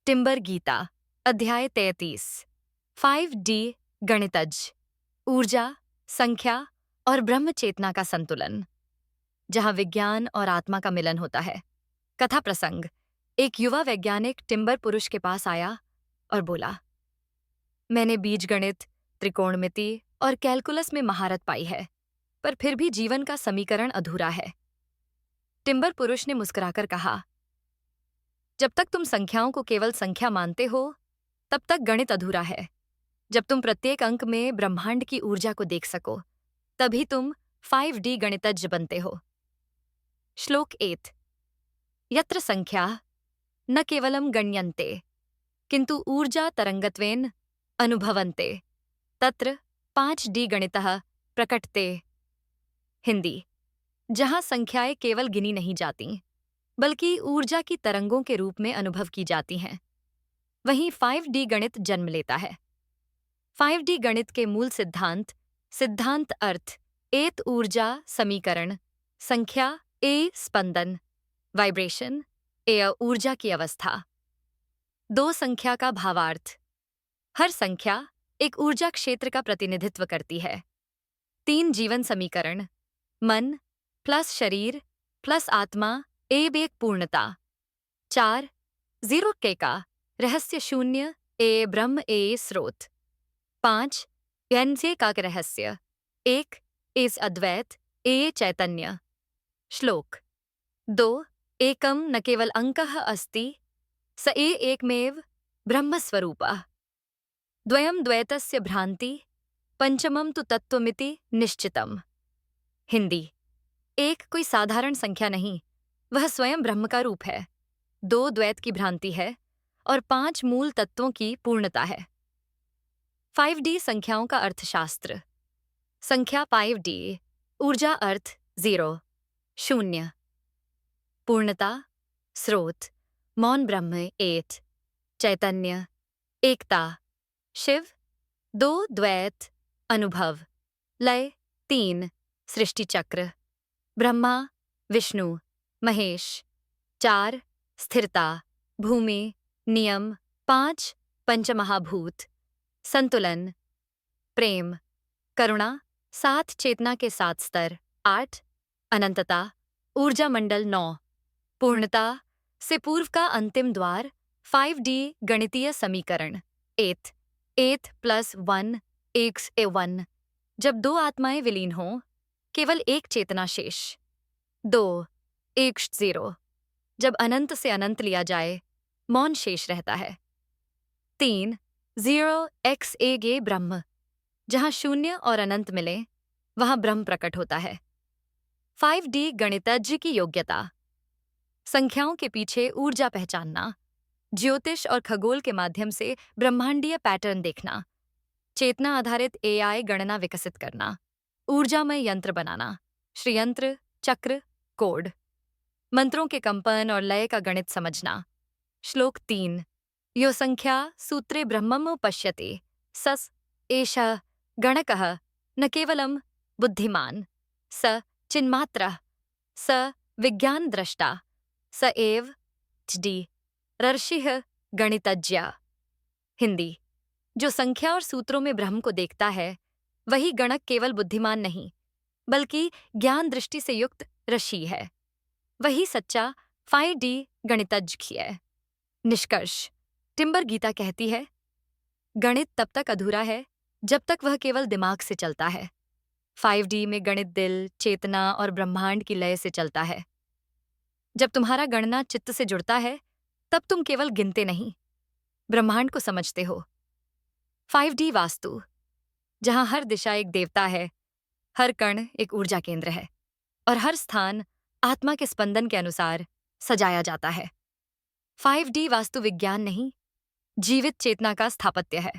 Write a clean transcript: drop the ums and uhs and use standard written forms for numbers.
Timber Gita अध्याय 33 5D गणितज ऊर्जा, संख्या और ब्रह्म चेतना का संतुलन, जहां विज्ञान और आत्मा का मिलन होता है। कथा प्रसंग। एक युवा वैज्ञानिक टिम्बर पुरुष के पास आया और बोला, मैंने बीजगणित, त्रिकोणमिति और कैलकुलस में महारत पाई है, पर फिर भी जीवन का समीकरण अधूरा है। टिम्बर पुरुष ने मुस्कुराकर कहा, जब तक तुम संख्याओं को केवल संख्या मानते हो, तब तक गणित अधूरा है। जब तुम प्रत्येक अंक में ब्रह्मांड की ऊर्जा को देख सको, तभी तुम 5D गणितज्ञ बनते हो। श्लोक 8। यत्र संख्या न केवलम गण्यन्ते, किंतु ऊर्जा तरंगत्वेन अनुभवन्ते, तत्र 5D गणितः प्रकटते। हिंदी। जहां संख्याएं केवल गिनी नहीं जाती, बल्कि ऊर्जा की तरंगों के रूप में अनुभव की जाती हैं, वहीं 5D गणित जन्म लेता है। 5D गणित के मूल सिद्धांत अर्थ एत ऊर्जा समीकरण, संख्या ए स्पंदन, वाइब्रेशन ए ऊर्जा की अवस्था। दो संख्या का भावार्थ। हर संख्या एक ऊर्जा क्षेत्र का प्रतिनिधित्व करती है। 3 जीवन समीकरण, मन प्लस शरीर प्लस आत्मा एक पूर्णता। 4 0 के का रहस्य शून्य ए ब्रह्म ए स्रोत। 5 व्यंजे का रहस्य 1 इस अद्वैत ए चैतन्य। श्लोक 2 एकम न केवल अंकः अस्ति, स एकमेव ब्रह्मस्वरूपः। द्वयम द्वैतस्य भ्रांति, पंचमम तु तत्त्वमिति निश्चितम। हिंदी। एक कोई साधारण संख्या नहीं, वह स्वयं ब्रह्म का रूप है। 2 द्वैत की भ्रांति है और 5 मूल तत्वों की पूर्णता है। 5D संख्याओं का अर्थशास्त्र। संख्या 5D, ऊर्जा अर्थ 0 शून्य, पूर्णता स्रोत मौन ब्रह्म 8, चैतन्य एकता, शिव 2 द्वैत अनुभव, लय 3 सृष्टि चक्र, ब्रह्मा विष्णु महेश 4 स्थिरता भूमि नियम, 5 पंचमहाभूत, संतुलन प्रेम करुणा 7 चेतना के 7 स्तर, 8 अनंतता ऊर्जा मंडल 9, पूर्णता से पूर्व का अंतिम द्वार। 5D गणितीय समीकरण एथ प्लस 1 एक्स ए 1। जब 2 आत्माएं विलीन हों, केवल एक चेतना शेष। 2 एक्स 0। जब अनंत से अनंत लिया जाए, मौन शेष रहता है। 3 0 x ए गे ब्रह्म। जहां शून्य और अनंत मिले, वहां ब्रह्म प्रकट होता है। 5D गणितज्ञ की योग्यता। संख्याओं के पीछे ऊर्जा पहचानना, ज्योतिष और खगोल के माध्यम से ब्रह्मांडीय पैटर्न देखना, चेतना आधारित AI गणना विकसित करना, ऊर्जामय यंत्र बनाना, श्रीयंत्र चक्र कोड, मंत्रों के कंपन और लय का गणित समझना। श्लोक 3 यो संख्या सूत्रे ब्रह्मम पश्यते, सस एषः गणकः न केवलम बुद्धिमान, स चिन्मात्रः, स विज्ञान द्रष्टा, स एव 5D ऋषिः गणितज्ञ। हिंदी। जो संख्या और सूत्रों में ब्रह्म को देखता है, वही गणक केवल बुद्धिमान नहीं, बल्कि ज्ञान दृष्टि से युक्त ऋषि है। वही सच्चा 5D गणितज्ञ है। निष्कर्ष। टिम्बर गीता कहती है, गणित तब तक अधूरा है जब तक वह केवल दिमाग से चलता है। 5D में गणित दिल, चेतना और ब्रह्मांड की लय से चलता है। जब तुम्हारा गणना चित्त से जुड़ता है, तब तुम केवल गिनते नहीं, ब्रह्मांड को समझते हो। 5D वास्तु, जहां हर दिशा एक देवता है, हर कण एक ऊर्जा केंद्र है और हर स्थान आत्मा के स्पंदन के अनुसार सजाया जाता है। 5D वास्तु विज्ञान नहीं, जीवित चेतना का स्थापत्य है।